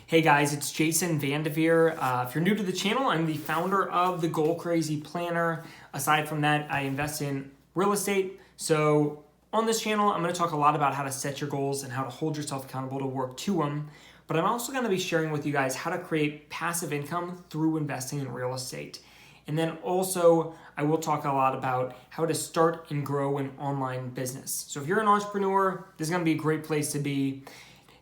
Hey guys, it's Jason Vandeveer. If you're new to the channel, I'm the founder of the Goal Crazy Planner. Aside from that, I invest in real estate. So on this channel, I'm going to talk a lot about how to set your goals and how to hold yourself accountable to work to them. But I'm also going to be sharing with you guys how to create passive income through investing in real estate. And then also, I will talk a lot about how to start and grow an online business. So if you're an entrepreneur, this is going to be a great place to be.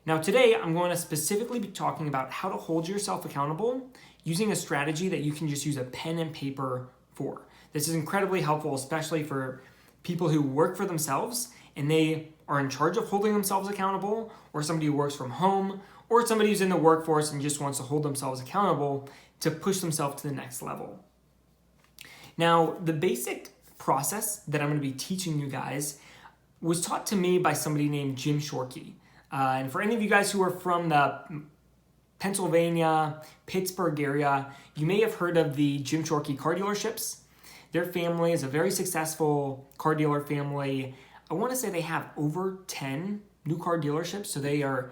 Now today, I'm going to specifically be talking about how to hold yourself accountable using a strategy that you can just use a pen and paper for. This is incredibly helpful, especially for people who work for themselves and they are in charge of holding themselves accountable, or somebody who works from home, or somebody who's in the workforce and just wants to hold themselves accountable to push themselves to the next level. Now, the basic process that I'm going to be teaching you guys was taught to me by somebody named Jim Shorkey. And for any of you guys who are from the Pennsylvania, Pittsburgh area, you may have heard of the Jim Shorkey car dealerships. Their family is a very successful car dealer family. I want to say they have over 10 new car dealerships, so they are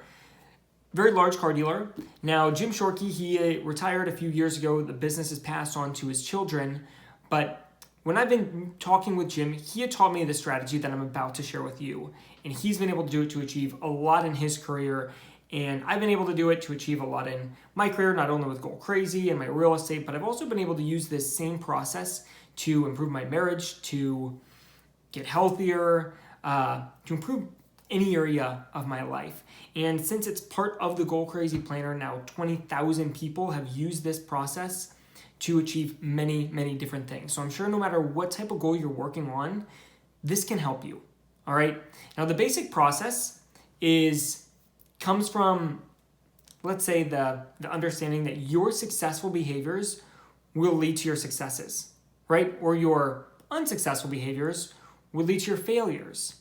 a very large car dealer. Now, Jim Shorkey, he retired a few years ago. The business is passed on to his children, but when I've been talking with Jim, he had taught me the strategy that I'm about to share with you. And he's been able to do it to achieve a lot in his career. And I've been able to do it to achieve a lot in my career, not only with Goal Crazy and my real estate, but I've also been able to use this same process to improve my marriage, to get healthier, to improve any area of my life. And since it's part of the Goal Crazy Planner, now 20,000 people have used this process to achieve many, many different things. So I'm sure no matter what type of goal you're working on, this can help you. All right. Now the basic process comes from, let's say, the understanding that your successful behaviors will lead to your successes, right? Or your unsuccessful behaviors will lead to your failures.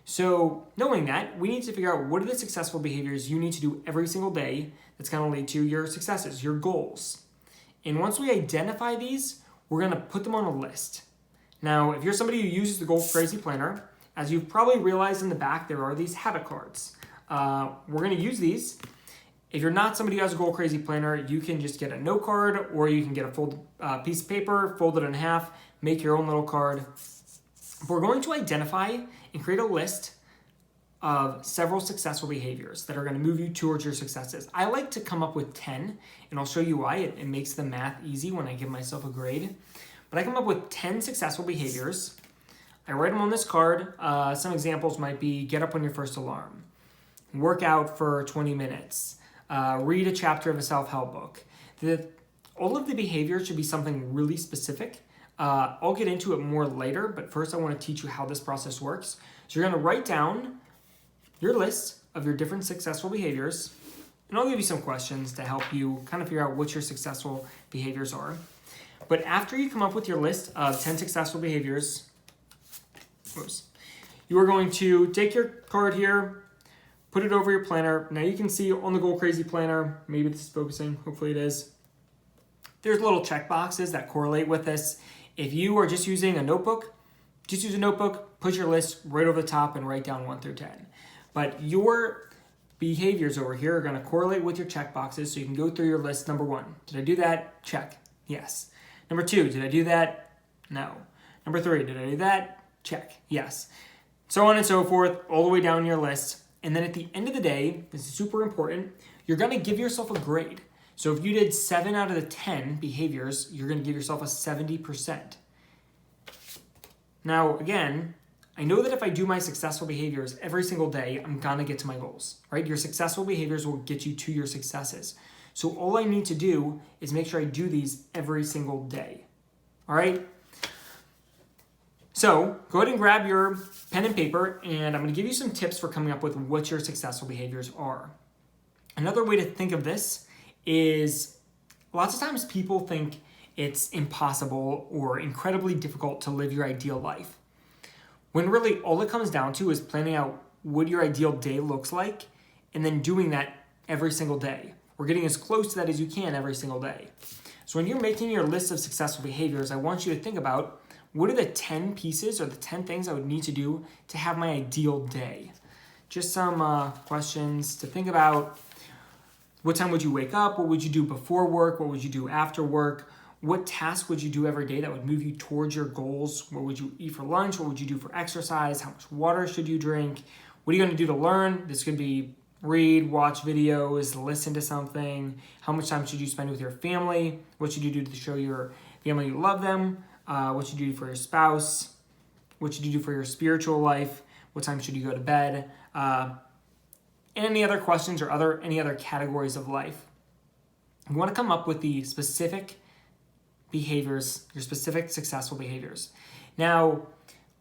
So knowing that, we need to figure out what are the successful behaviors you need to do every single day that's going to lead to your successes, your goals. And once we identify these, we're going to put them on a list. Now, if you're somebody who uses the Goal Crazy Planner, as you've probably realized in the back, there are these habit cards. We're going to use these. If you're not somebody who has a Goal Crazy Planner, you can just get a note card, or you can get a fold piece of paper, fold it in half, make your own little card. We're going to identify and create a list of several successful behaviors that are going to move you towards your successes. I like to come up with 10, and I'll show you why. It makes the math easy when I give myself a grade. But I come up with 10 successful behaviors. I write them on this card. Some examples might be get up on your first alarm, work out for 20 minutes, read a chapter of a self-help book. All of the behaviors should be something really specific. I'll get into it more later, but first I want to teach you how this process works. So you're going to write down your list of your different successful behaviors, and I'll give you some questions to help you kind of figure out what your successful behaviors are. But after you come up with your list of 10 successful behaviors, you are going to take your card here, put it over your planner. Now you can see on the Goal Crazy Planner, maybe this is focusing, hopefully it is, there's little check boxes that correlate with this. If you are just using a notebook, just use a notebook, put your list right over the top and write down 1 through 10. But your behaviors over here are going to correlate with your check boxes, so you can go through your list. Number 1, did I do that? Check. Yes. Number 2, did I do that? No. Number 3, did I do that? Check. Yes. So on and so forth, all the way down your list. And then at the end of the day, this is super important, you're going to give yourself a grade. So if you did 7 out of the 10 behaviors, you're going to give yourself a 70%. Now, again, I know that if I do my successful behaviors every single day, I'm going to get to my goals, right? Your successful behaviors will get you to your successes. So all I need to do is make sure I do these every single day, all right? So go ahead and grab your pen and paper, and I'm going to give you some tips for coming up with what your successful behaviors are. Another way to think of this is lots of times people think it's impossible or incredibly difficult to live your ideal life, when really all it comes down to is planning out what your ideal day looks like and then doing that every single day, or getting as close to that as you can every single day. So when you're making your list of successful behaviors, I want you to think about what are the 10 pieces or the 10 things I would need to do to have my ideal day. Just some questions to think about. What time would you wake up? What would you do before work? What would you do after work? What task would you do every day that would move you towards your goals? What would you eat for lunch? What would you do for exercise? How much water should you drink? What are you going to do to learn? This could be read, watch videos, listen to something. How much time should you spend with your family? What should you do to show your family you love them? What should you do for your spouse? What should you do for your spiritual life? What time should you go to bed? Any other questions or any other categories of life. You want to come up with the specific behaviors, your specific successful behaviors. Now,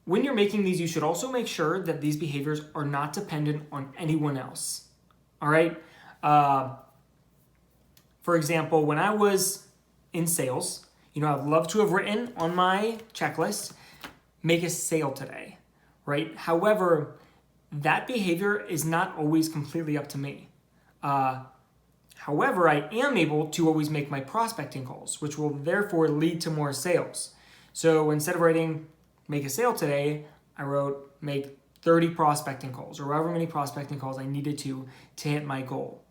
when you're making these, you should also make sure that these behaviors are not dependent on anyone else. All right? For example, when I was in sales, I'd love to have written on my checklist, make a sale today, right? However, that behavior is not always completely up to me. However, I am able to always make my prospecting calls, which will therefore lead to more sales. So instead of writing, make a sale today, I wrote, make 30 prospecting calls, or however many prospecting calls I needed to hit my goal.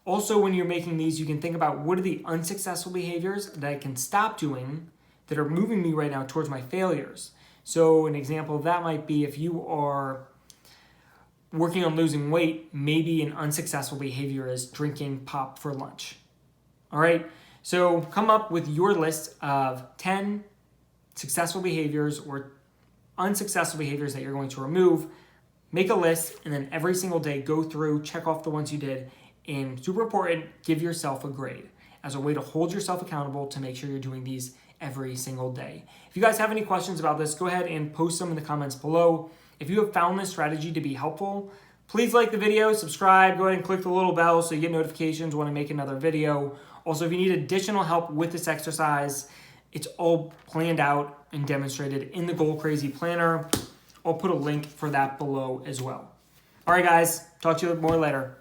Also, when you're making these, you can think about what are the unsuccessful behaviors that I can stop doing that are moving me right now towards my failures. So an example of that might be if you are working on losing weight, maybe an unsuccessful behavior is drinking pop for lunch. All right, so come up with your list of 10 successful behaviors or unsuccessful behaviors that you're going to remove. Make a list, and then every single day go through, check off the ones you did, and super important, give yourself a grade as a way to hold yourself accountable to make sure you're doing these every single day. If you guys have any questions about this, go ahead and post them in the comments below. If you have found this strategy to be helpful, please like the video, subscribe, go ahead and click the little bell so you get notifications when I make another video. Also, if you need additional help with this exercise, it's all planned out and demonstrated in the Goal Crazy Planner. I'll put a link for that below as well. All right, guys, talk to you more later.